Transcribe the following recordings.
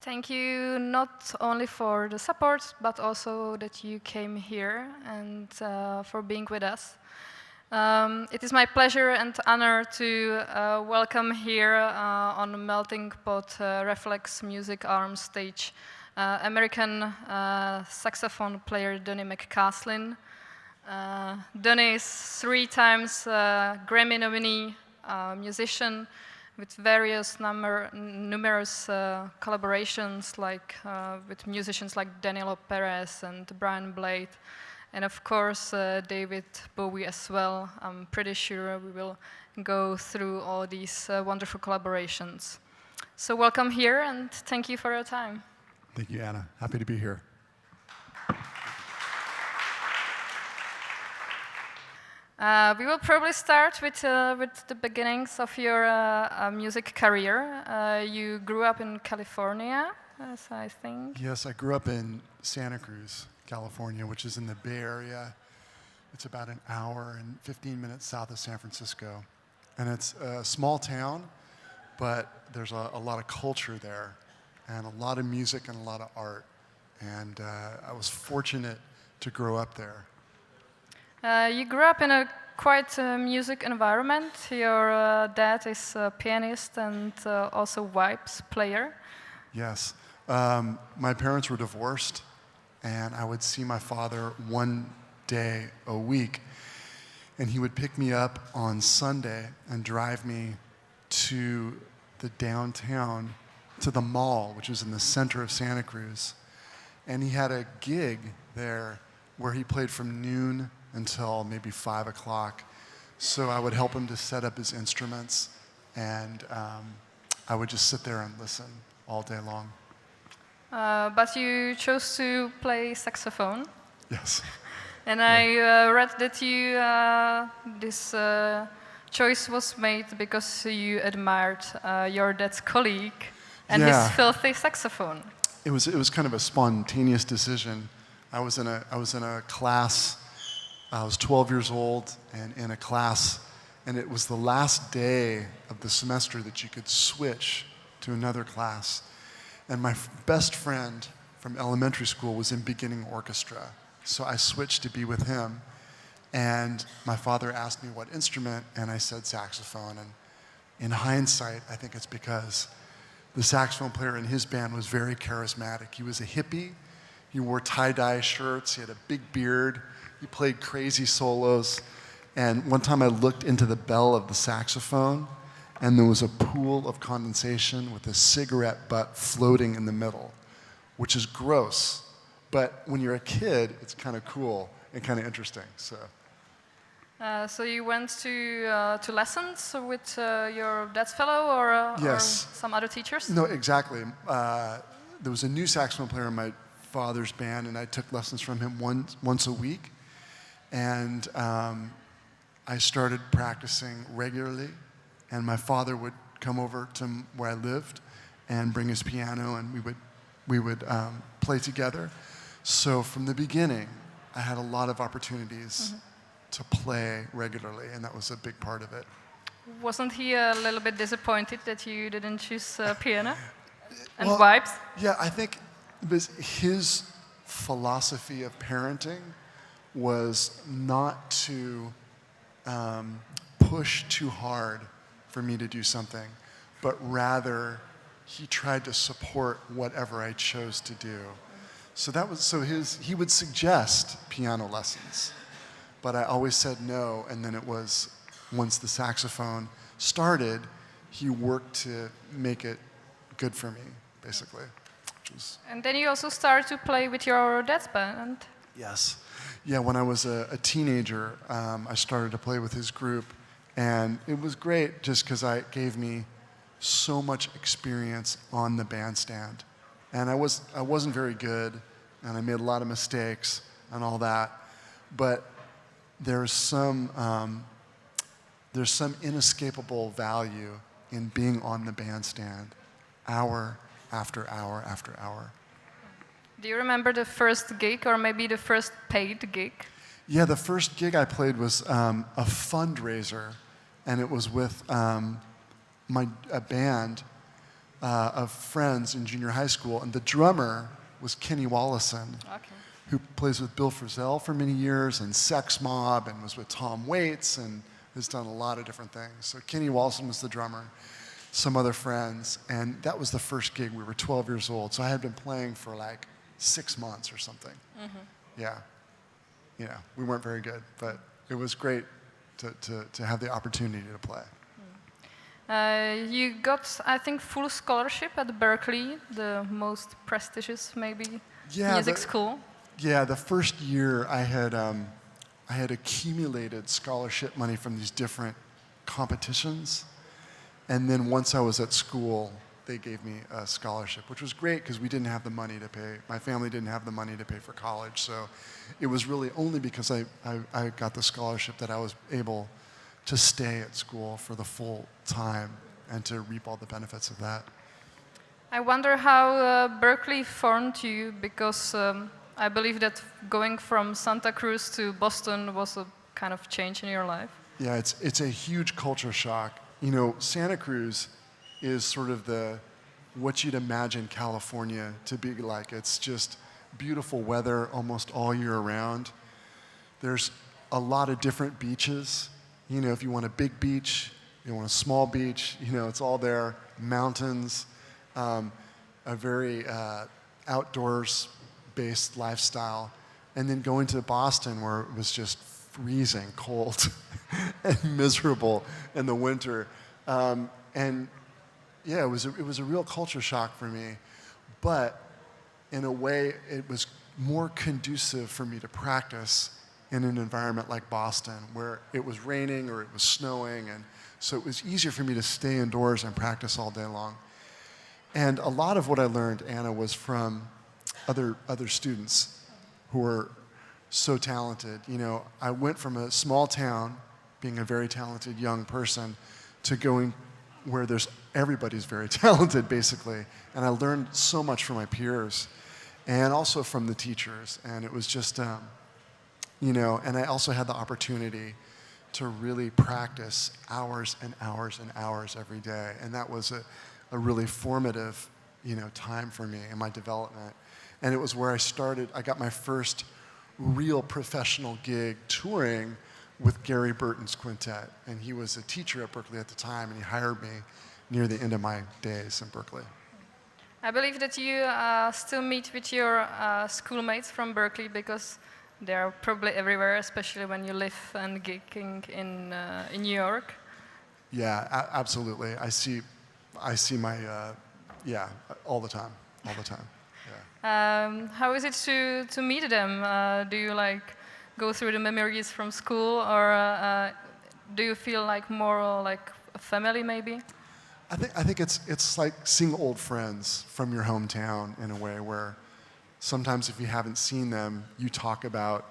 Thank you not only for the support, but also that you came here and for being with us. It is my pleasure and honor to welcome here on the Meltingpot Reflex Music Arm stage American saxophone player Donny McCaslin. Donny is 3 times Grammy nominee musician with various numerous collaborations, like with musicians like Daniel Perez and Brian Blade, and of course David Bowie as well. I'm pretty sure we will go through all these wonderful collaborations. So welcome here, and thank you for your time. Thank you, Anna. Happy to be here. We will probably start with the beginnings of your music career. You grew up in California, as I think. Yes, I grew up in Santa Cruz, California, which is in the Bay Area. It's about an hour and 15 minutes south of San Francisco. And it's a small town, but there's a lot of culture there, and a lot of music and a lot of art. And I was fortunate to grow up there. You grew up in a quite music environment. Your dad is a pianist and also wipes player. Yes. My parents were divorced, and I would see my father one day a week. And he would pick me up on Sunday and drive me to the downtown, to the mall, which was in the center of Santa Cruz. And he had a gig there where he played from noon until maybe 5 o'clock. So I would help him to set up his instruments, and I would just sit there and listen all day long. But you chose to play saxophone. Yes. And I read that you this choice was made because you admired your dad's colleague and his filthy saxophone. It was kind of a spontaneous decision. I was in a class. I was 12 years old and in a class, and it was the last day of the semester that you could switch to another class. And my best friend from elementary school was in beginning orchestra, so I switched to be with him. And my father asked me what instrument, and I said saxophone. And in hindsight, I think it's because the saxophone player in his band was very charismatic. He was a hippie. He wore tie-dye shirts. He had a big beard. He played crazy solos. And one time I looked into the bell of the saxophone, and there was a pool of condensation with a cigarette butt floating in the middle, which is gross. But when you're a kid, it's kind of cool and kind of interesting. So you went to lessons with your dad's fellow or some other teachers? No, exactly. There was a new saxophone player in my father's band, and I took lessons from him once a week. And I started practicing regularly, and my father would come over to where I lived and bring his piano, and we would play together. So from the beginning, I had a lot of opportunities to play regularly, and that was a big part of it. Wasn't he a little bit disappointed that you didn't choose piano and wipes? Yeah, I think his philosophy of parenting was not to push too hard for me to do something, but rather he tried to support whatever I chose to do. So he would suggest piano lessons, but I always said no. And then it was once the saxophone started, he worked to make it good for me, basically. And then you also started to play with your dad's band. Yes. Yeah, when I was a teenager, I started to play with his group, and it was great just because it gave me so much experience on the bandstand. And I wasn't very good, and I made a lot of mistakes and all that, but there's some inescapable value in being on the bandstand hour after hour after hour. Do you remember the first gig, or maybe the first paid gig? Yeah, the first gig I played was a fundraiser, and it was with a band of friends in junior high school, and the drummer was Kenny Wollesen, who plays with Bill Frisell for many years, and Sex Mob, and was with Tom Waits, and has done a lot of different things. So Kenny Wollesen was the drummer, some other friends, and that was the first gig. We were 12 years old, so I had been playing for like 6 months or something. Yeah. We weren't very good, but it was great to have the opportunity to play. You got, I think, full scholarship at Berkeley, the most prestigious, maybe, music school. Yeah, the first year I had accumulated scholarship money from these different competitions, and then once I was at school, they gave me a scholarship, which was great because we didn't have the money to pay. My family didn't have the money to pay for college, so it was really only because I got the scholarship that I was able to stay at school for the full time and to reap all the benefits of that. I wonder how Berkeley formed you, because I believe that going from Santa Cruz to Boston was a kind of change in your life. Yeah, it's a huge culture shock. You know, Santa Cruz is sort of what you'd imagine California to be like. It's just beautiful weather almost all year round. There's a lot of different beaches. You know, if you want a big beach, you want a small beach, it's all there. Mountains, a very outdoors-based lifestyle. And then going to Boston, where it was just freezing cold and miserable in the winter. And yeah, it was a real culture shock for me. But in a way, it was more conducive for me to practice in an environment like Boston, where it was raining or it was snowing, and so it was easier for me to stay indoors and practice all day long. And a lot of what I learned, Anna, was from other students who were so talented. I went from a small town, being a very talented young person, to going where everybody's very talented, basically. And I learned so much from my peers, and also from the teachers. And it was just, and I also had the opportunity to really practice hours and hours and hours every day. And that was a really formative, time for me in my development. And it was where I got my first real professional gig touring with Gary Burton's quintet. And he was a teacher at Berkeley at the time, and he hired me near the end of my days in Berkeley. I believe that you still meet with your schoolmates from Berkeley, because they're probably everywhere, especially when you live and gigging in New York. Yeah, absolutely. I see my, all the time. Yeah. How is it to meet them? Do you go through the memories from school, or do you feel more like a family maybe? I think it's like seeing old friends from your hometown in a way, where sometimes if you haven't seen them, you talk about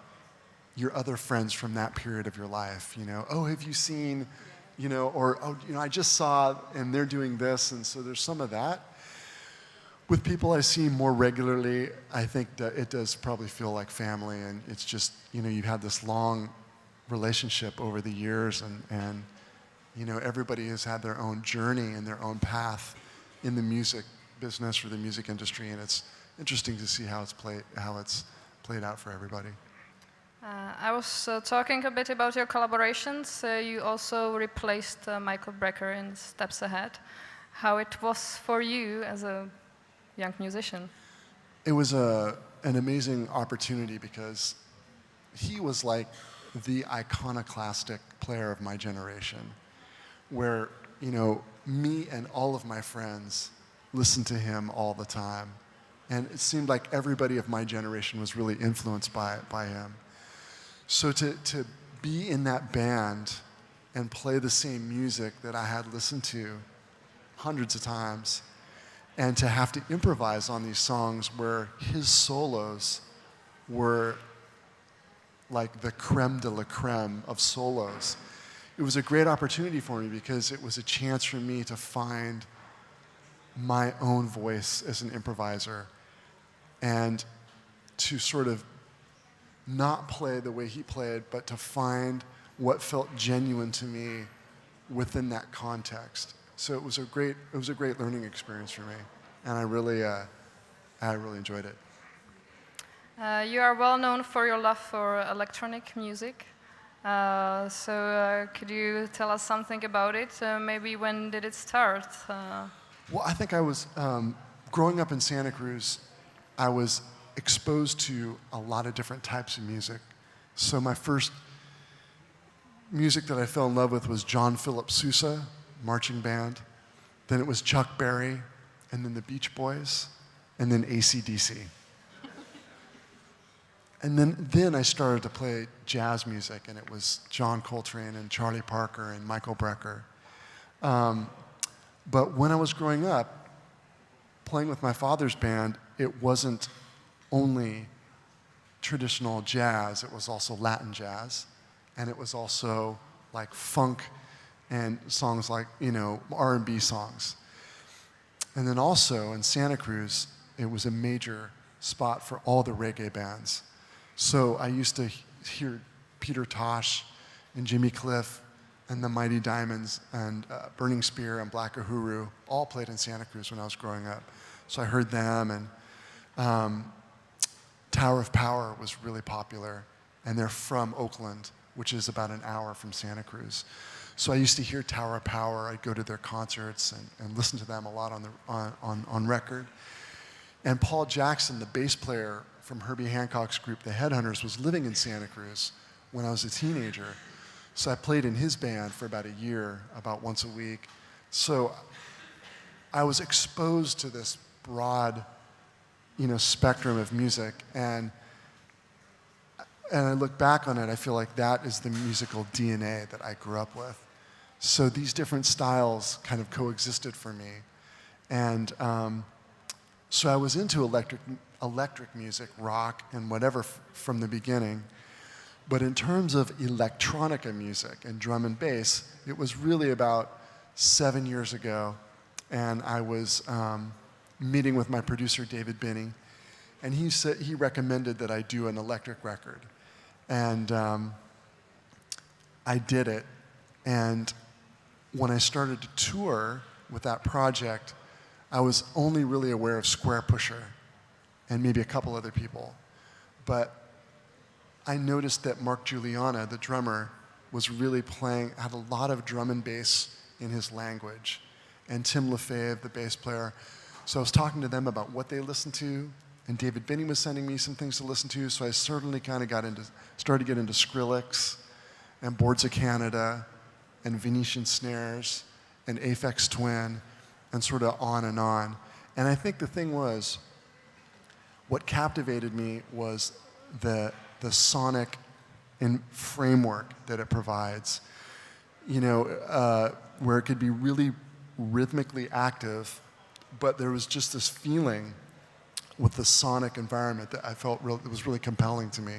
your other friends from that period of your life. Oh, have you seen, or I just saw and they're doing this, and so there's some of that. With people I see more regularly, I think that it does probably feel like family, and it's just, you've had this long relationship over the years, and everybody has had their own journey and their own path in the music business or the music industry, and it's interesting to see how it's played out for everybody. I was talking a bit about your collaborations. You also replaced Michael Brecker in Steps Ahead. How it was for you as a young musician? It was an amazing opportunity, because he was like the iconoclastic player of my generation, where, me and all of my friends listened to him all the time. And it seemed like everybody of my generation was really influenced by him. So to be in that band and play the same music that I had listened to hundreds of times, and to have to improvise on these songs where his solos were like the creme de la creme of solos, it was a great opportunity for me, because it was a chance for me to find my own voice as an improviser, and to sort of not play the way he played, but to find what felt genuine to me within that context. So it was a great learning experience for me, and I really enjoyed it. You are well known for your love for electronic music. Could you tell us something about it? Maybe when did it start? Well, I think I was, growing up in Santa Cruz, I was exposed to a lot of different types of music. So my first music that I fell in love with was John Philip Sousa, marching band. Then it was Chuck Berry, and then the Beach Boys, and then AC/DC. And then I started to play jazz music, and it was John Coltrane and Charlie Parker and Michael Brecker. But when I was growing up, playing with my father's band, it wasn't only traditional jazz, it was also Latin jazz, and it was also like funk and songs like, R&B songs. And then also in Santa Cruz, it was a major spot for all the reggae bands. So I used to hear Peter Tosh and Jimmy Cliff and the Mighty Diamonds and Burning Spear and Black Uhuru all played in Santa Cruz when I was growing up. So I heard them, and Tower of Power was really popular, and they're from Oakland, which is about an hour from Santa Cruz. So I used to hear Tower of Power. I'd go to their concerts and listen to them a lot on record. And Paul Jackson, the bass player from Herbie Hancock's group, the Headhunters, was living in Santa Cruz when I was a teenager. So I played in his band for about a year, about once a week. So I was exposed to this broad, spectrum of music. And I look back on it, I feel like that is the musical DNA that I grew up with. So these different styles kind of coexisted for me. And so I was into electric music, rock, and whatever from the beginning. But in terms of electronica music and drum and bass, it was really about 7 years ago, and I was meeting with my producer, David Bowiem, and he recommended that I do an electric record. And I did it, and when I started to tour with that project, I was only really aware of Square Pusher and maybe a couple other people. But I noticed that Mark Juliana, the drummer, was really had a lot of drum and bass in his language. And Tim LaFave, the bass player. So I was talking to them about what they listened to, and David Bowiem was sending me some things to listen to, so I certainly kind of started to get into Skrillex, and Boards of Canada, and Venetian Snares, and Aphex Twin, and sort of on and on. And I think the thing was, what captivated me was the sonic framework that it provides, where it could be really rhythmically active, but there was just this feeling with the sonic environment that I felt it was really compelling to me.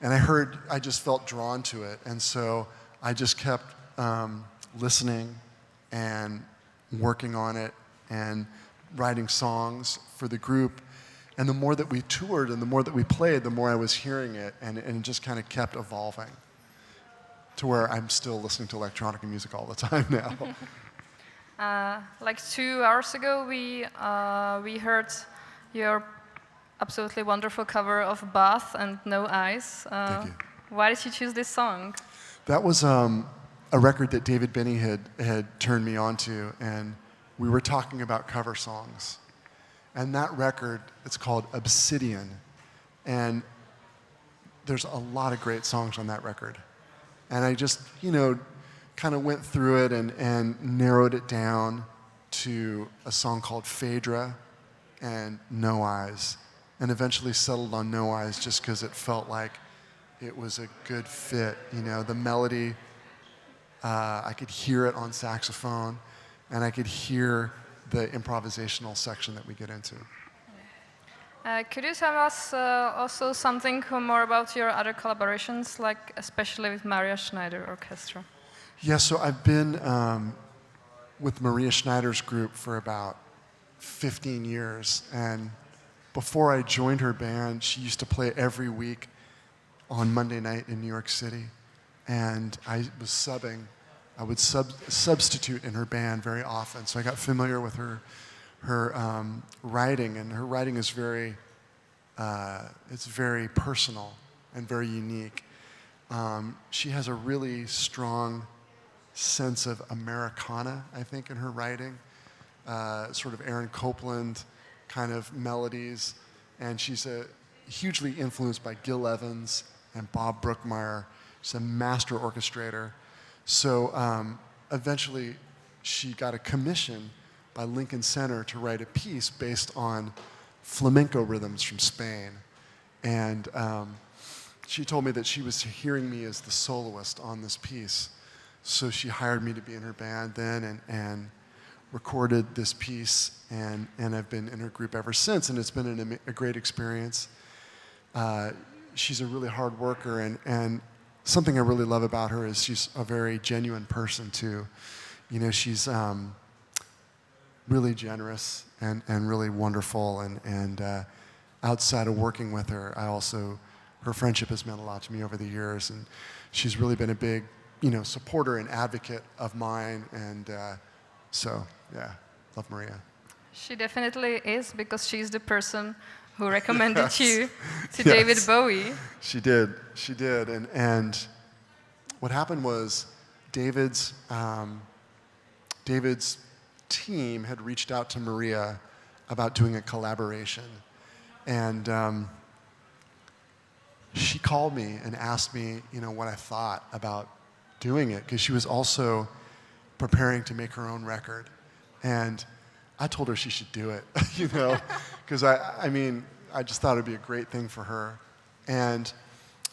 And I just felt drawn to it. And so I just kept listening and working on it and writing songs for the group. And the more that we toured and the more that we played, the more I was hearing it, and it just kind of kept evolving to where I'm still listening to electronic music all the time now. Like 2 hours ago, we heard your absolutely wonderful cover of Bath and No Eyes. Thank you. Why did you choose this song? That was a record that David Bowiem had turned me on to, and we were talking about cover songs. And that record, it's called Obsidian, and there's a lot of great songs on that record. And I just, kind of went through it and narrowed it down to a song called Phaedra and No Eyes, and eventually settled on No Eyes just because it felt like it was a good fit. The melody, I could hear it on saxophone, and I could hear the improvisational section that we get into. Could you tell us also something more about your other collaborations, like especially with Maria Schneider Orchestra? Yeah, so I've been with Maria Schneider's group for about 15 years, and before I joined her band, she used to play every week on Monday night in New York City, and I was subbing. I would substitute in her band very often, so I got familiar with her writing, and her writing is it's very personal and very unique. She has a really strong sense of Americana, I think, in her writing, sort of Aaron Copland kind of melodies, and she's hugely influenced by Gil Evans and Bob Brookmeyer. She's a master orchestrator. So eventually she got a commission by Lincoln Center to write a piece based on flamenco rhythms from Spain. And she told me that she was hearing me as the soloist on this piece. So she hired me to be in her band then and recorded this piece, and I've been in her group ever since, and it's been a great experience. She's a really hard worker, and something I really love about her is she's a very genuine person too. You know, she's really generous and really wonderful, and outside of working with her, her friendship has meant a lot to me over the years, and she's really been a big, supporter and advocate of mine, and so, yeah, love Maria. She definitely is, because she's the person who recommended Yes. you to Yes. David Bowie. She did, and what happened was David's team had reached out to Maria about doing a collaboration, and she called me and asked me, what I thought about doing it, because she was also preparing to make her own record, and I told her she should do it, because I just thought it'd be a great thing for her. And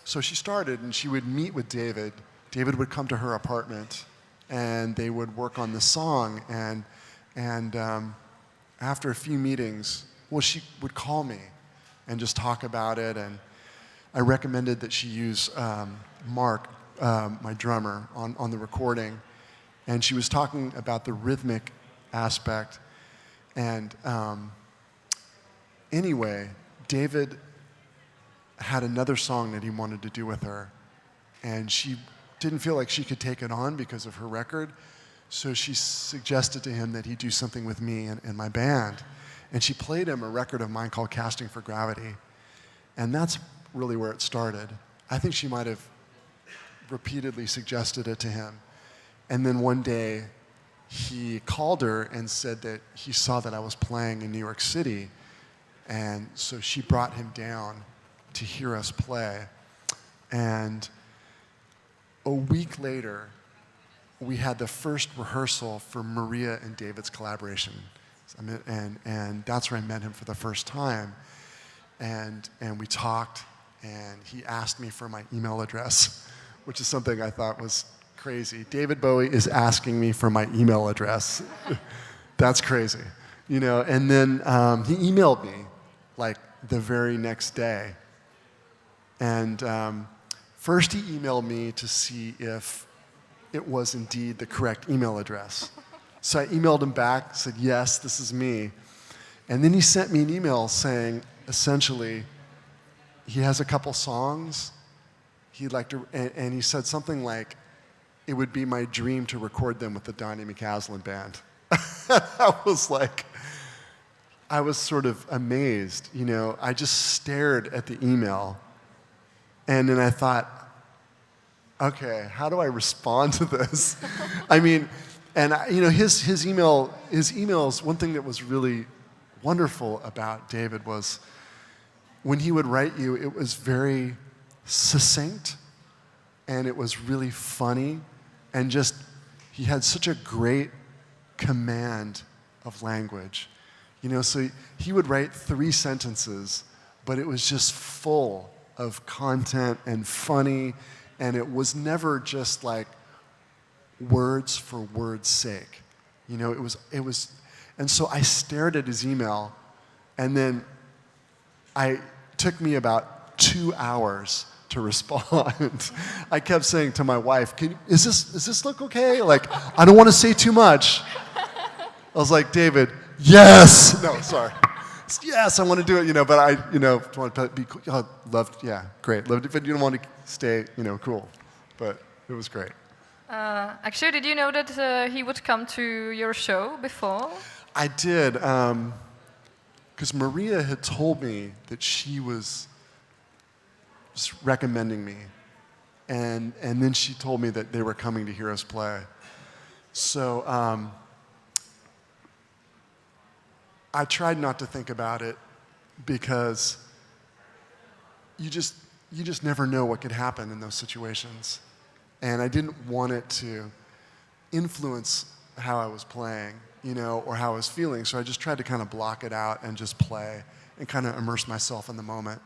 so she started, and she would meet with David. David would come to her apartment, and they would work on the song. And after a few meetings, she would call me and just talk about it. And I recommended that she use Mark, my drummer, on the recording. And she was talking about the rhythmic aspect. And anyway, David had another song that he wanted to do with her, and she didn't feel like she could take it on because of her record, so she suggested to him that he do something with me and my band. And she played him a record of mine called Casting for Gravity, and that's really where it started. I think she might have repeatedly suggested it to him, and then one day he called her and said that he saw that I was playing in New York City, and so she brought him down to hear us play. And a week later, we had the first rehearsal for Maria and David's collaboration. And that's where I met him for the first time. And we talked, and he asked me for my email address, which is something I thought was crazy. David Bowie is asking me for my email address. That's crazy. And then he emailed me like the very next day. And first he emailed me to see if it was indeed the correct email address. So I emailed him back, said, yes, this is me. And then he sent me an email saying, essentially, he has a couple songs he'd like to, and he said something like, it would be my dream to record them with the Donny McCaslin band. I was sort of amazed, I just stared at the email, and then I thought, okay, how do I respond to this? His emails, one thing that was really wonderful about David was when he would write you, it was very succinct, and it was really funny, and just, he had such a great command of language. So he would write 3 sentences, but it was just full of content and funny, and it was never just like words for words' sake. It was, and so I stared at his email, and then it took me about 2 hours to respond. I kept saying to my wife, does this look okay? I don't want to say too much. I was like, David, yes! No, sorry. Yes, I want to do it, but I want to be cool. Oh, great. But you don't want to stay, cool. But it was great. Actually, did you know that he would come to your show before? I did, because Maria had told me that she was recommending me. And then she told me that they were coming to hear us play. So I tried not to think about it because you just never know what could happen in those situations. And I didn't want it to influence how I was playing, or how I was feeling. So I just tried to kind of block it out and just play and kind of immerse myself in the moment.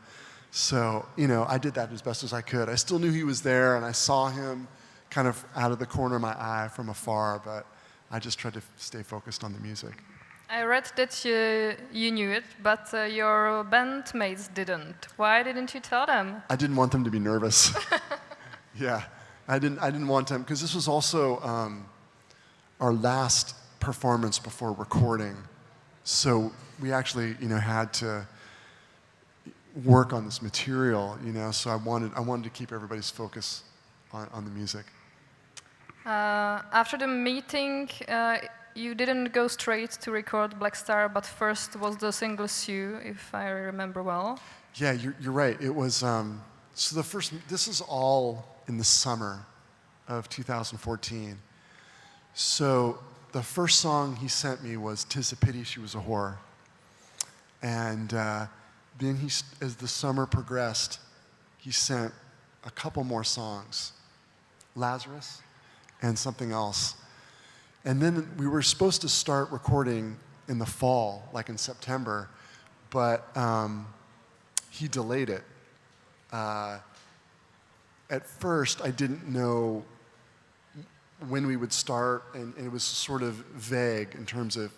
So, I did that as best as I could. I still knew he was there, and I saw him kind of out of the corner of my eye from afar, but I just tried to stay focused on the music. I read that you knew it, but your bandmates didn't. Why didn't you tell them? I didn't want them to be nervous. Yeah, I didn't want them, because this was also our last performance before recording. So we actually, had to work on this material, so I wanted to keep everybody's focus on the music. After the meeting, you didn't go straight to record Black Star, but first was the single Sue, if I remember well. Yeah, you're right. It was, so this is all in the summer of 2014. So the first song he sent me was "'Tis a Pity She Was a Whore." And then as the summer progressed, he sent a couple more songs, "Lazarus" and something else. And then we were supposed to start recording in the fall, like in September, but he delayed it. At first, I didn't know when we would start, and it was sort of vague in terms of,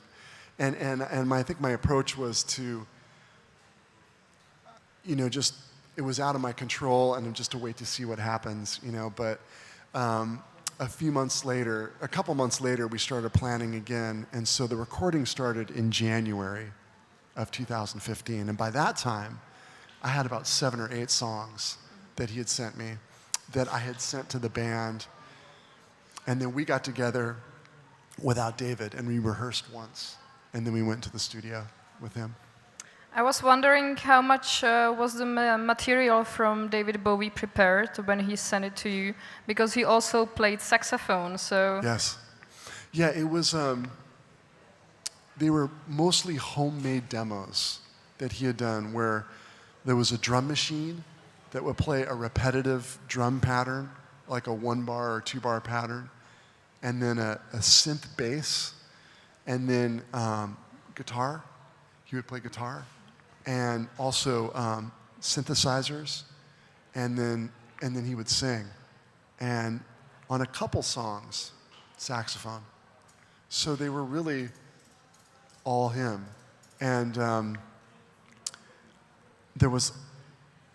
and I think my approach was to, just, it was out of my control, and just to wait to see what happens, but a couple months later, we started planning again, and so the recording started in January of 2015, and by that time, I had about 7 or 8 songs that he had sent me, that I had sent to the band, and then we got together without David, and we rehearsed once, and then we went to the studio with him. I was wondering how much was the material from David Bowie prepared when he sent it to you, because he also played saxophone, so... Yes. Yeah, it was, they were mostly homemade demos that he had done, where there was a drum machine that would play a repetitive drum pattern, like a 1-bar or 2-bar pattern, and then a synth bass, and then guitar. He would play guitar, and also synthesizers, and then he would sing, and on a couple songs, saxophone. So they were really all him, and there was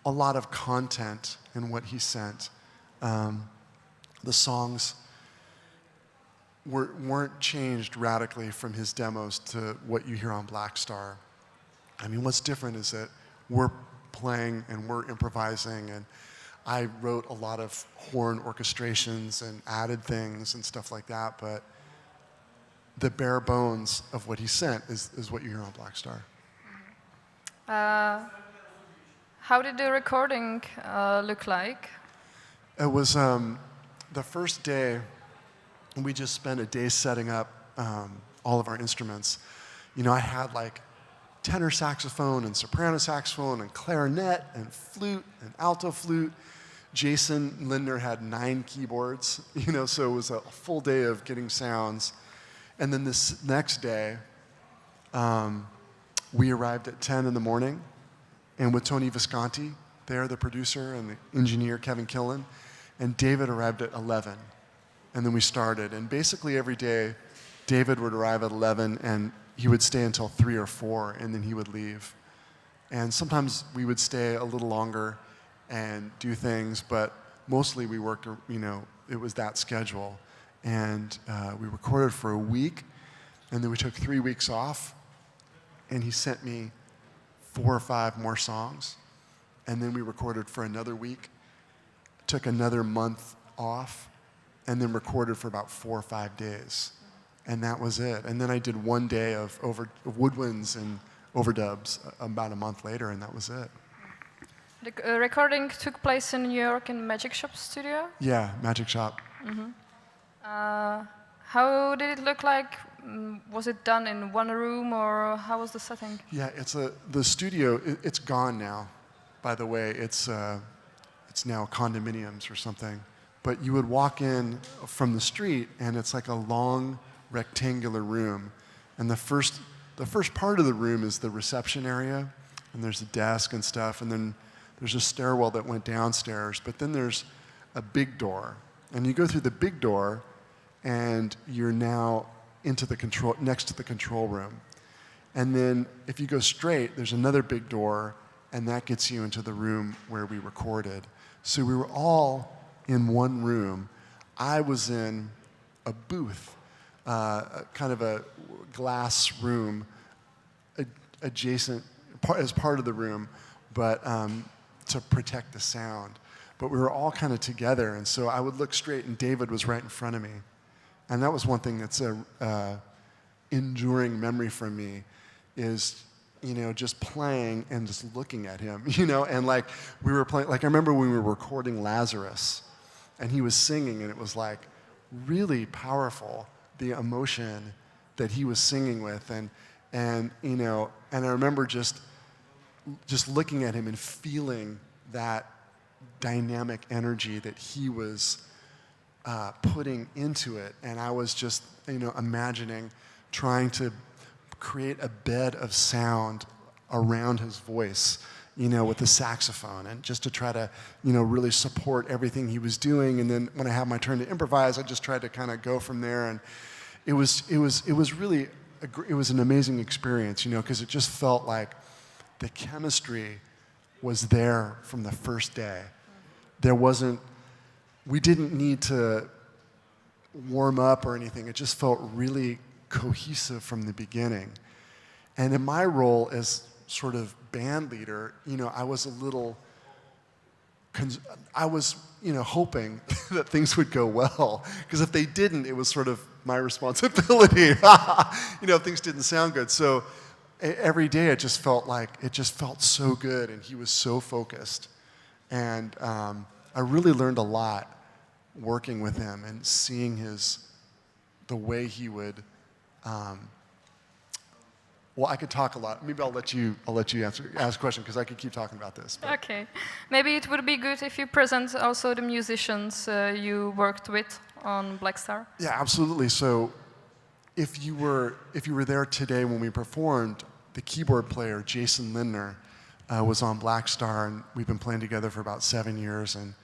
a lot of content in what he sent. The songs weren't changed radically from his demos to what you hear on Black Star. I mean, what's different is that we're playing and we're improvising, and I wrote a lot of horn orchestrations and added things and stuff like that, but the bare bones of what he sent is what you hear on Black Star. How did the recording look like? It was the first day, we just spent a day setting up all of our instruments. I had like tenor saxophone and soprano saxophone and clarinet and flute and alto flute. Jason Lindner had 9 keyboards, so it was a full day of getting sounds. And then this next day, we arrived at 10 in the morning, and with Tony Visconti there, the producer, and the engineer, Kevin Killen, and David arrived at 11. And then we started. And basically every day, David would arrive at 11, and he would stay until 3 or 4, and then he would leave. And sometimes we would stay a little longer and do things, but mostly we worked, it was that schedule. And we recorded for a week, and then we took 3 weeks off, and he sent me 4 or 5 more songs. And then we recorded for another week, took another month off, and then recorded for about 4 or 5 days. And that was it. And then I did 1 day of woodwinds and overdubs about a month later, and that was it. The recording took place in New York in Magic Shop studio? Yeah, Magic Shop. How did it look like? Was it done in one room, or how was the setting? Yeah, the studio, it's gone now, by the way. It's now condominiums or something. But you would walk in from the street, and it's like a long rectangular room. And the first part of the room is the reception area, and there's a desk and stuff, and then there's a stairwell that went downstairs, but then there's a big door. And you go through the big door, and you're now next to the control room. And then if you go straight, there's another big door, and that gets you into the room where we recorded. So we were all in one room. I was in a booth, kind of a glass room adjacent, as part of the room, but to protect the sound. But we were all kind of together, and so I would look straight, and David was right in front of me. And that was one thing that's a enduring memory from me, is, just playing and just looking at him, and like we were playing, like I remember when we were recording Lazarus, and he was singing, and it was like really powerful, the emotion that he was singing with, and I remember just looking at him and feeling that dynamic energy that he was putting into it, and I was just imagining trying to create a bed of sound around his voice, with the saxophone, and just to try to really support everything he was doing. And then when I had my turn to improvise, I just tried to kind of go from there, and it was really an amazing experience, because it just felt like the chemistry was there from the first day. We didn't need to warm up or anything. It just felt really cohesive from the beginning. And in my role as sort of band leader, I was hoping that things would go well, because if they didn't, it was sort of my responsibility. If things didn't sound good. So every day it just felt so good, and he was so focused. And I really learned a lot working with him and seeing the way he would. I could talk a lot. Maybe I'll let you ask a question, because I could keep talking about this. But. Okay, maybe it would be good if you present also the musicians you worked with on Black Star. Yeah, absolutely. So, if you were there today when we performed, the keyboard player Jason Lindner was on Black Star, and we've been playing together for about 7 years, and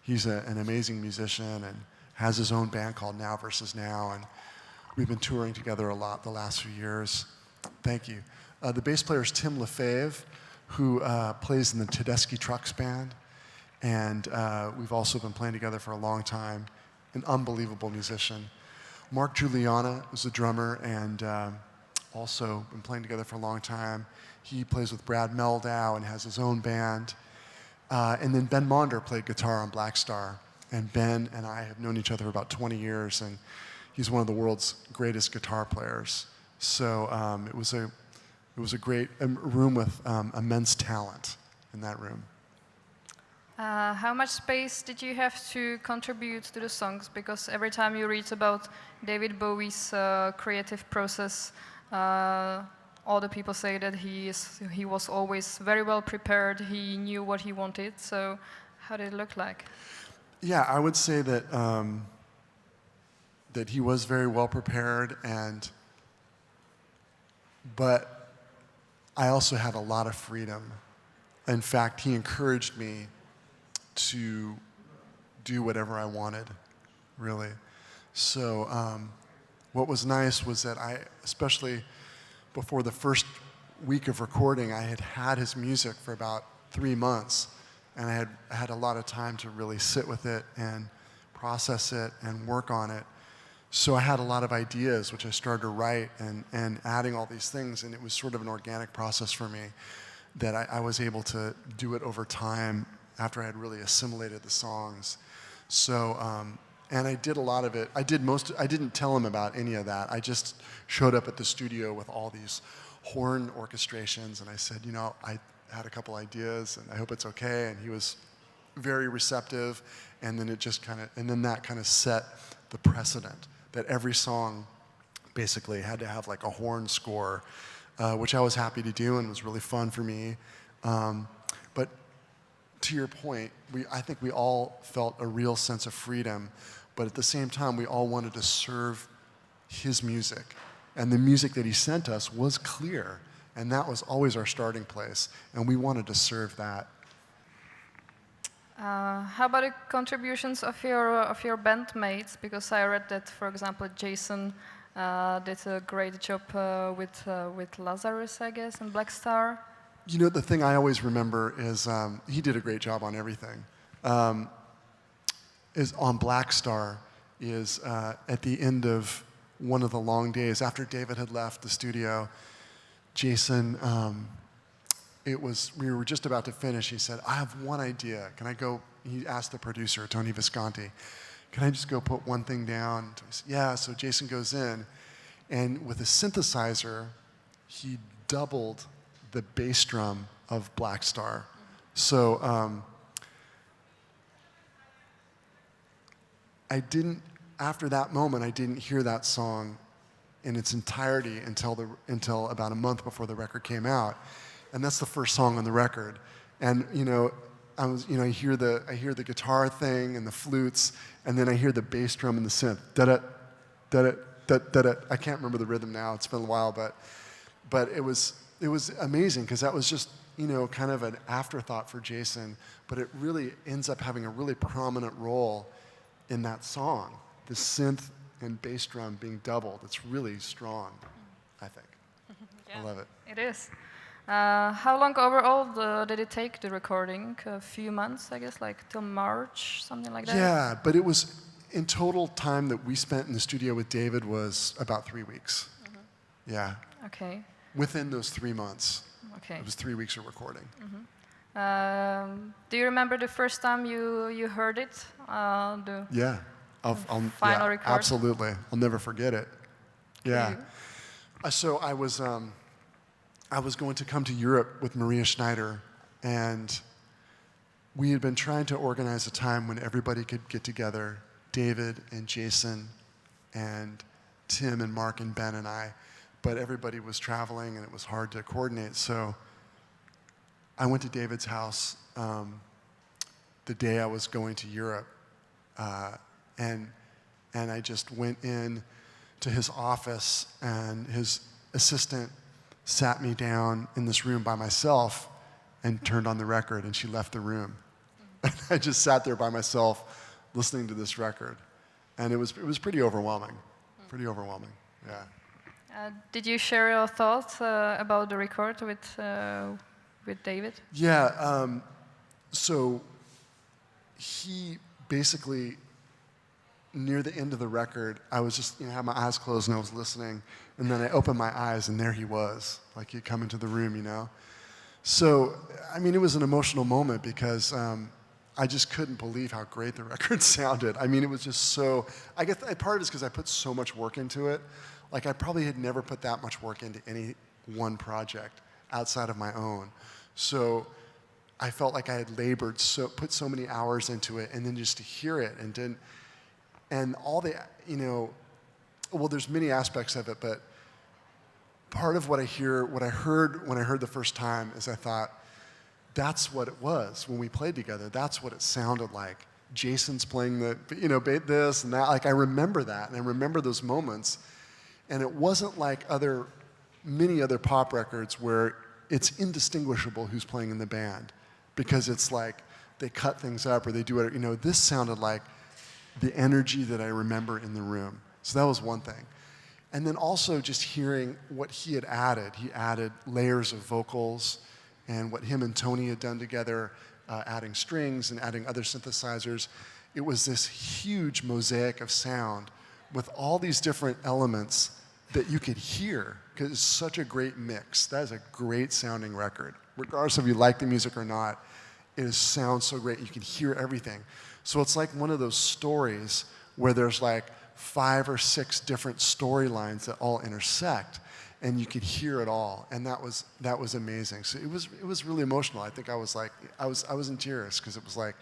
he's an amazing musician and has his own band called Now Versus Now, and we've been touring together a lot the last few years. Thank you. The bass player is Tim LaFave, who plays in the Tedeschi Trucks band, and we've also been playing together for a long time. An unbelievable musician. Mark Juliana is a drummer, and also been playing together for a long time. He plays with Brad Meldau and has his own band. And then Ben Monder played guitar on Black Star. And Ben and I have known each other for about 20 years, and he's one of the world's greatest guitar players. So it was a great room with immense talent in that room. How much space did you have to contribute to the songs? Because every time you read about David Bowie's creative process, all the people say that he was always very well prepared. He knew what he wanted. So how did it look like? Yeah, I would say that that he was very well prepared, but I also had a lot of freedom. In fact, he encouraged me to do whatever I wanted, really. So what was nice was that especially before the first week of recording, I had his music for about 3 months, and I had a lot of time to really sit with it and process it and work on it. So I had a lot of ideas, which I started to write and adding all these things, and it was sort of an organic process for me that I was able to do it over time after I had really assimilated the songs. So, and I did a lot of it. I didn't tell him about any of that. I just showed up at the studio with all these horn orchestrations, and I said, you know, I had a couple ideas, and I hope it's okay. And he was very receptive, and then that kind of set the precedent that every song basically had to have like a horn score, which I was happy to do and was really fun for me. But to your point, I think we all felt a real sense of freedom, but at the same time, we all wanted to serve his music. And the music that he sent us was clear, and that was always our starting place, and we wanted to serve that. How about the contributions of your bandmates? Because I read that, for example, Jason did a great job with Lazarus, I guess, and Black Star. You know, the thing I always remember is he did a great job on everything. Is on Black Star is at the end of one of the long days after David had left the studio, Jason, we were just about to finish. He said, I have one idea. Can I go? He asked the producer, Tony Visconti, can I just go put one thing down? He said, yeah, so Jason goes in, and with a synthesizer, he doubled the bass drum of Black Star. So after that moment, I didn't hear that song in its entirety until about a month before the record came out. And that's the first song on the record. And I hear the guitar thing and the flutes, and then I hear the bass drum and the synth. Da-da, da-da, da-da. I can't remember the rhythm now. It's been a while, but it was amazing because that was just kind of an afterthought for Jason, but it really ends up having a really prominent role in that song. The synth and bass drum being doubled. It's really strong, I think. Yeah. I love it. It is. How long overall did it take, the recording? A few months, I guess, like till March, something like that? Yeah, but it was, in total time that we spent in the studio with David was about 3 weeks. Mm-hmm. Yeah. Okay. Within those 3 months. Okay. It was 3 weeks of recording. Mm-hmm. Do you remember the first time you heard it? Yeah. Final record? Absolutely. I'll never forget it. Yeah. Okay. So I was going to come to Europe with Maria Schneider, and we had been trying to organize a time when everybody could get together, David and Jason and Tim and Mark and Ben and I, but everybody was traveling and it was hard to coordinate. So I went to David's house the day I was going to Europe, and I just went in to his office, and his assistant sat me down in this room by myself and turned on the record, and she left the room. And I just sat there by myself listening to this record, and it was pretty overwhelming. Pretty overwhelming, yeah. Did you share your thoughts about the record with David? Yeah, so he basically, near the end of the record, I was just, had my eyes closed and I was listening, and then I opened my eyes and there he was, like he'd come into the room, So, I mean, it was an emotional moment because I just couldn't believe how great the record sounded. I mean, it was just so, I guess part of it is because I put so much work into it. Like, I probably had never put that much work into any one project outside of my own. So I felt like I had labored, put so many hours into it, and then just to hear it and all the, well, there's many aspects of it, but part of what I heard when I heard the first time is I thought, that's what it was when we played together. That's what it sounded like. Jason's playing this and that. Like, I remember that, and I remember those moments. And it wasn't like many other pop records where it's indistinguishable who's playing in the band, because it's like they cut things up or they do it. This sounded like the energy that I remember in the room. So that was one thing. And then also just hearing what he had added. He added layers of vocals, and what him and Tony had done together, adding strings and adding other synthesizers. It was this huge mosaic of sound with all these different elements that you could hear, because it's such a great mix. That is a great sounding record. Regardless if you like the music or not, it sounds so great. You can hear everything. So it's like one of those stories where there's like 5 or 6 different storylines that all intersect, and you could hear it all. And that was amazing. So it was really emotional. I think I was in tears because it was like,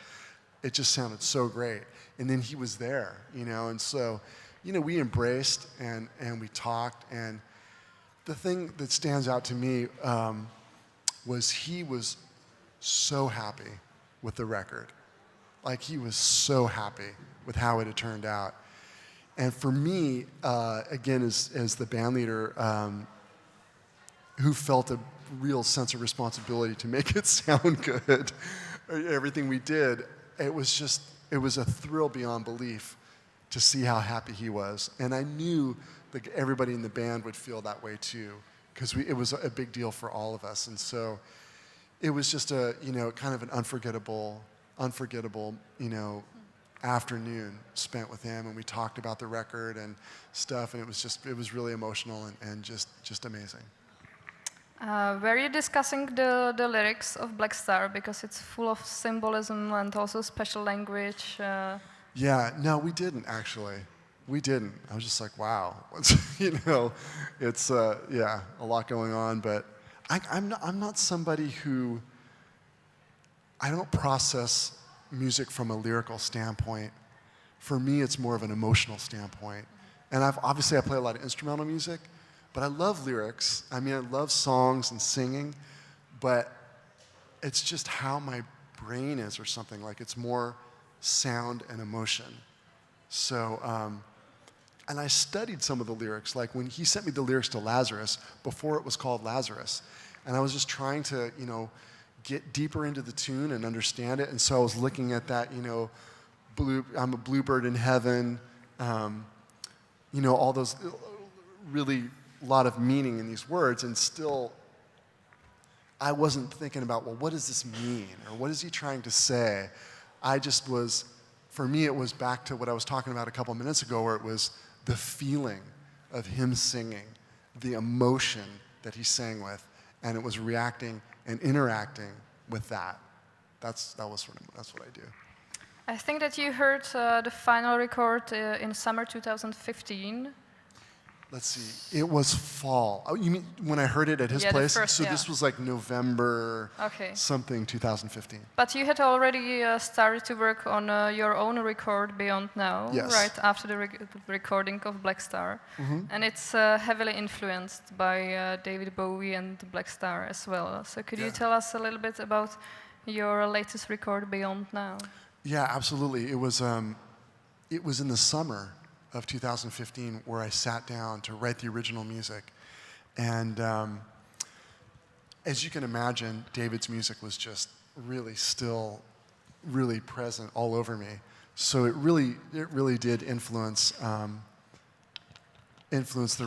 it just sounded so great. And then he was there, and so, we embraced and we talked. And the thing that stands out to me was he was so happy with the record. Like, he was so happy with how it had turned out. And for me, again, as the band leader, who felt a real sense of responsibility to make it sound good, everything we did, it was a thrill beyond belief to see how happy he was. And I knew that everybody in the band would feel that way too, because it was a big deal for all of us. And so it was just a, kind of an unforgettable, afternoon spent with him, and we talked about the record and stuff, and it was really emotional and just amazing. Were you discussing the lyrics of Black Star, because it's full of symbolism and also special language? Yeah, no, we didn't actually. We didn't. I was just like, wow, it's a lot going on. But I'm not somebody who, I don't process music from a lyrical standpoint. For me, it's more of an emotional standpoint. And obviously I play a lot of instrumental music, but I love lyrics. I mean, I love songs and singing, but it's just how my brain is or something. Like, it's more sound and emotion. So, and I studied some of the lyrics. Like, when he sent me the lyrics to Lazarus, before it was called Lazarus, and I was just trying to, get deeper into the tune and understand it. And so I was looking at that, I'm a bluebird in heaven, all those really lot of meaning in these words, and still I wasn't thinking about, well, what does this mean? Or what is he trying to say? I just was, for me, it was back to what I was talking about a couple minutes ago, where it was the feeling of him singing, the emotion that he sang with, and it was reacting and interacting with that. That's what I do. I think that you heard the final record in summer 2015. Let's see. It was fall. Oh, you mean when I heard it at his place? This was like November something 2015. But you had already started to work on your own record Beyond Now, yes. right after the recording of Black Star. Mm-hmm. And it's heavily influenced by David Bowie and Black Star as well. So could you tell us a little bit about your latest record Beyond Now? Yeah, absolutely. It was in the summer of 2015 where I sat down to write the original music. And as you can imagine, David's music was just really still really present all over me. So it really did influence the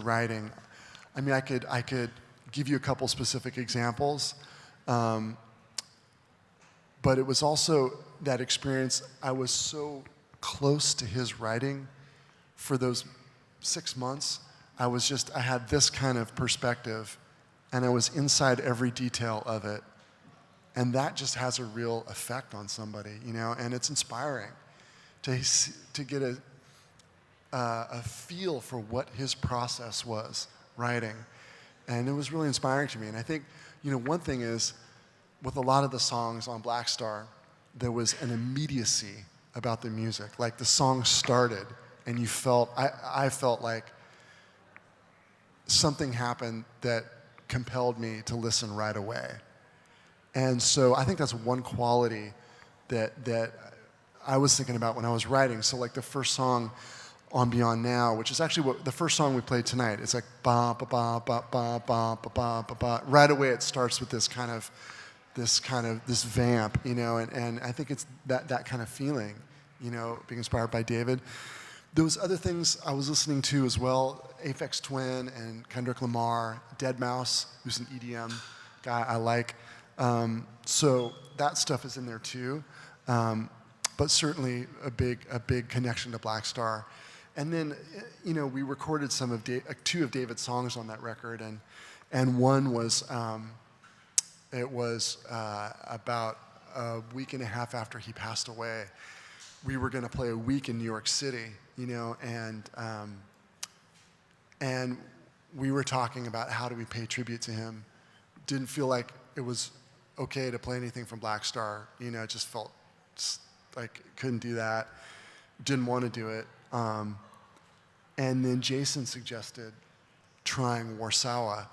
writing. I mean, I could give you a couple specific examples, but it was also that experience. I was so close to his writing for those 6 months. I had this kind of perspective, and I was inside every detail of it. And that just has a real effect on somebody, and it's inspiring to get a feel for what his process was writing. And it was really inspiring to me. And I think, one thing is, with a lot of the songs on Black Star, there was an immediacy about the music. Like, the song started, and I felt like something happened that compelled me to listen right away. And so I think that's one quality that I was thinking about when I was writing. So like the first song on Beyond Now, which is actually the first song we played tonight. It's like ba ba ba ba ba ba ba ba ba ba. Right away it starts with this vamp, and I think it's that kind of feeling, being inspired by David. Those other things I was listening to as well, Aphex Twin and Kendrick Lamar, Deadmau5, who's an EDM guy I like. So that stuff is in there too, but certainly a big connection to Black Star. And then, we recorded two of David's songs on that record, and one was about a week and a half after he passed away, we were going to play a week in New York City, and we were talking about how do we pay tribute to him. Didn't feel like it was okay to play anything from Black Star. It just felt like couldn't do that. Didn't want to do it. And then Jason suggested trying Warsaw.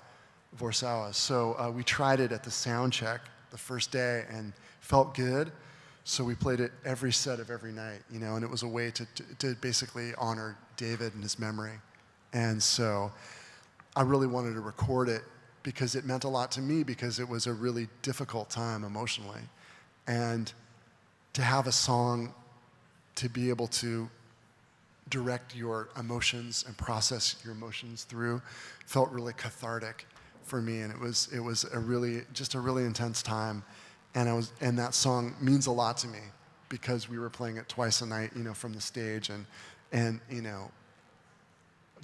So we tried it at the sound check the first day and felt good. So we played it every set of every night, and it was a way to basically honor David and his memory. And so I really wanted to record it because it meant a lot to me because it was a really difficult time emotionally. And to have a song to be able to direct your emotions and process your emotions through felt really cathartic for me, and it was a really intense time, and that song means a lot to me because we were playing it twice a night, from the stage, and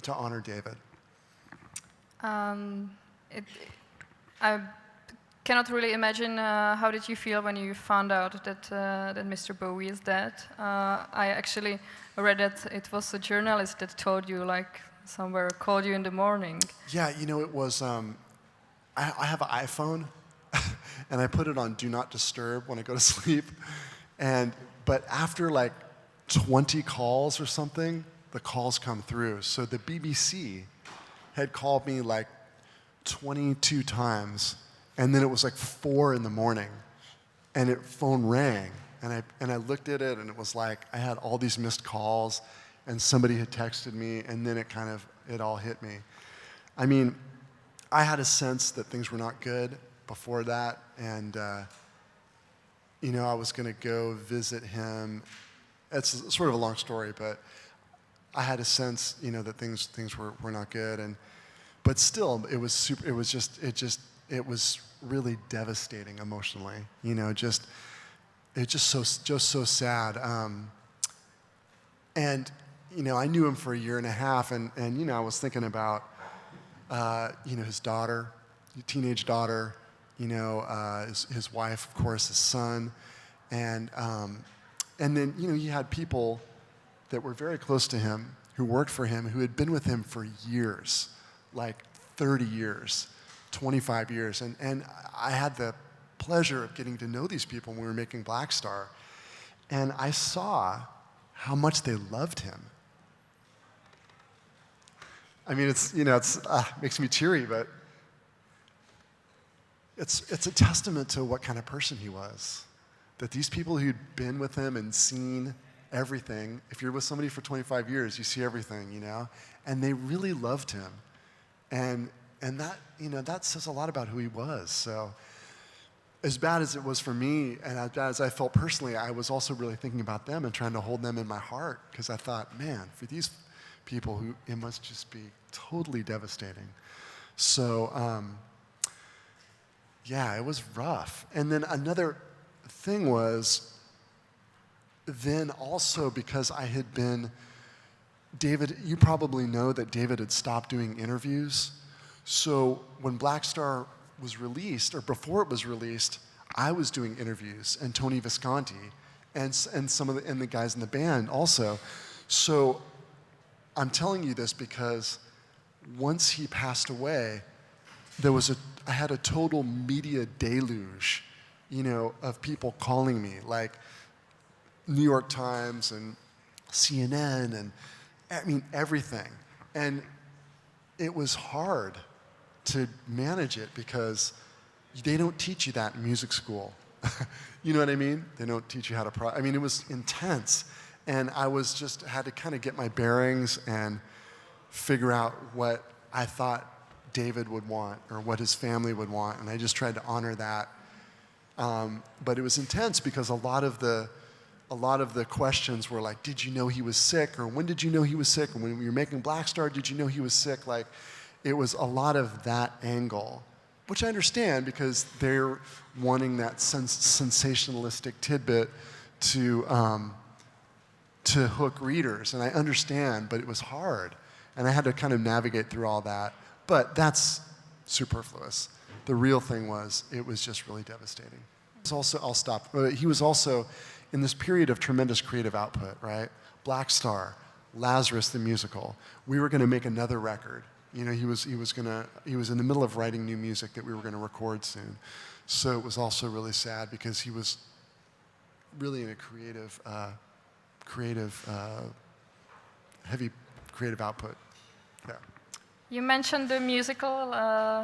to honor David. I cannot really imagine how did you feel when you found out that Mr. Bowie is dead. I actually read that it was a journalist that told you, like, somewhere called you in the morning. Yeah, it was, I have an iPhone, and I put it on Do Not Disturb when I go to sleep, but after like 20 calls or something, the calls come through. So the BBC had called me like 22 times, and then it was like 4 in the morning, and phone rang, and I looked at it, and it was like I had all these missed calls, and somebody had texted me, and then it all hit me. I mean, I had a sense that things were not good before that, and I was going to go visit him. It's sort of a long story, but I had a sense, that things were not good, but still, it was really devastating emotionally. Just so sad. And I knew him for a year and a half, and I was thinking about his daughter, teenage daughter, his wife, of course, his son, and then he had people that were very close to him, who worked for him, who had been with him for years, like 30 years, 25 years, and I had the pleasure of getting to know these people when we were making Black Star, and I saw how much they loved him. I mean, it makes me teary, but it's a testament to what kind of person he was. That these people who'd been with him and seen everything, if you're with somebody for 25 years, you see everything, and they really loved him. And that, that says a lot about who he was. So as bad as it was for me, and as bad as I felt personally, I was also really thinking about them and trying to hold them in my heart, because I thought, man, for these people, it must just be totally devastating. So, yeah, it was rough. And then another thing was, then also because I had been, David, you probably know that David had stopped doing interviews. So when Black Star was released, or before it was released, I was doing interviews, and Tony Visconti, and some of the guys in the band also. So I'm telling you this because once he passed away, I had a total media deluge, of people calling me, like New York Times and CNN, and I mean everything. And it was hard to manage it because they don't teach you that in music school. You know what I mean? They don't teach you how to I mean, it was intense. And I had to kind of get my bearings and figure out what I thought David would want or what his family would want. And I just tried to honor that. But it was intense because a lot of the questions were like, did you know he was sick? Or when did you know he was sick? And when you were making Black Star, did you know he was sick? Like, it was a lot of that angle, which I understand because they're wanting that sensationalistic tidbit to hook readers, and I understand, but it was hard, and I had to kind of navigate through all that, but that's superfluous. The real thing was, it was just really devastating. I'll stop. He was also in this period of tremendous creative output, right? Black Star, Lazarus the musical. We were going to make another record. You know, he was in the middle of writing new music that we were going to record soon. So it was also really sad because he was really in a heavy creative output. Yeah. You mentioned the musical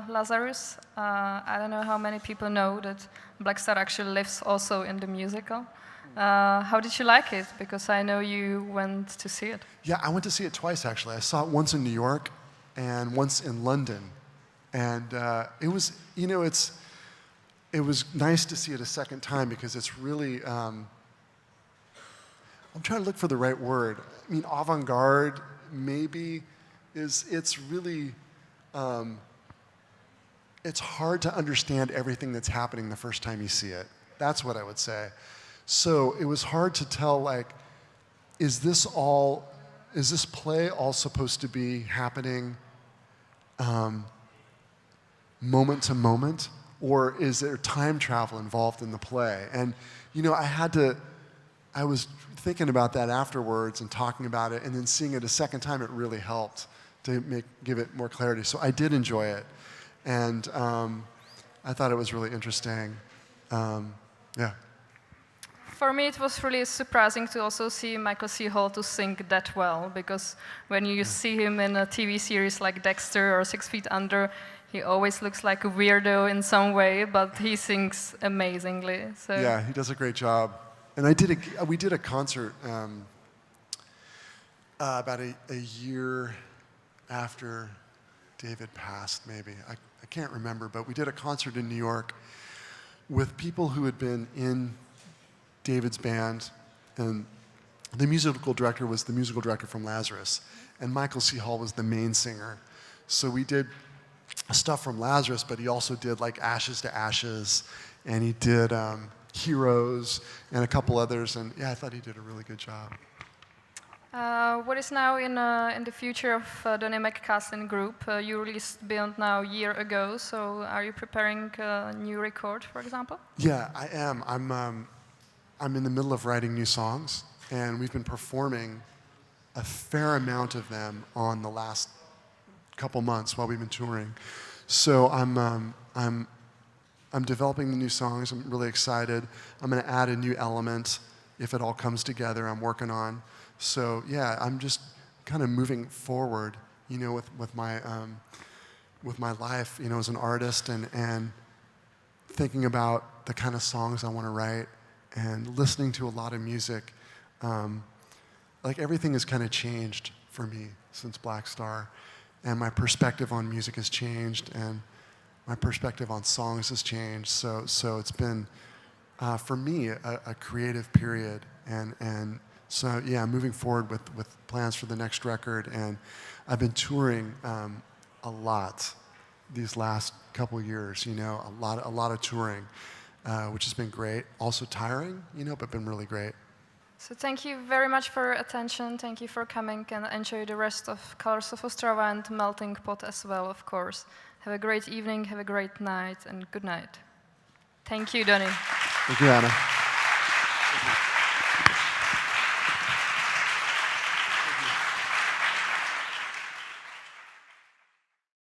Lazarus. I don't know how many people know that Black Star actually lives also in the musical. How did you like it? Because I know you went to see it. Yeah, I went to see it twice actually. I saw it once in New York and once in London, and it was, you know, it was nice to see it a second time because it's really. I'm trying to look for the right word. I mean, avant-garde maybe it's really. It's hard to understand everything that's happening the first time you see it. That's what I would say. So it was hard to tell, like, is this play all supposed to be happening moment to moment, or is there time travel involved in the play? And, you know, I was thinking about that afterwards and talking about it, and then seeing it a second time, it really helped to give it more clarity. So I did enjoy it, and I thought it was really interesting. Yeah. For me, it was really surprising to also see Michael C. Hall to sing that well, because when you see him in a TV series like Dexter or 6 Feet Under, he always looks like a weirdo in some way, but he sings amazingly. So. Yeah, he does a great job. And we did a concert about a year after David passed, maybe. I can't remember, but we did a concert in New York with people who had been in David's band, and the musical director was the musical director from Lazarus, and Michael C. Hall was the main singer. So we did stuff from Lazarus, but he also did like Ashes to Ashes, and he did Heroes and a couple others, and yeah, I thought he did a really good job. What is now in the future of Donny McCaslin group? You released Beyond Now a year ago, so are you preparing a new record, for example? Yeah, I am. I'm in the middle of writing new songs, and we've been performing a fair amount of them on the last couple months while we've been touring. So I'm developing the new songs. I'm really excited. I'm going to add a new element if it all comes together. I'm working on. So yeah, I'm just kind of moving forward, you know, with my life, you know, as an artist, and thinking about the kind of songs I want to write, and listening to a lot of music. Like everything has kind of changed for me since Black Star, and my perspective on music has changed, and my perspective on songs has changed. So it's been, for me, a creative period, and so yeah, I'm moving forward with plans for the next record, and I've been touring a lot these last couple years. You know, a lot of touring, which has been great. Also tiring, you know, but been really great. So thank you very much for your attention. Thank you for coming, and enjoy the rest of Colors of Ostrava and Meltingpot as well, of course. Have a great evening, have a great night, and good night. Thank you, Donny. Thank you, Anna.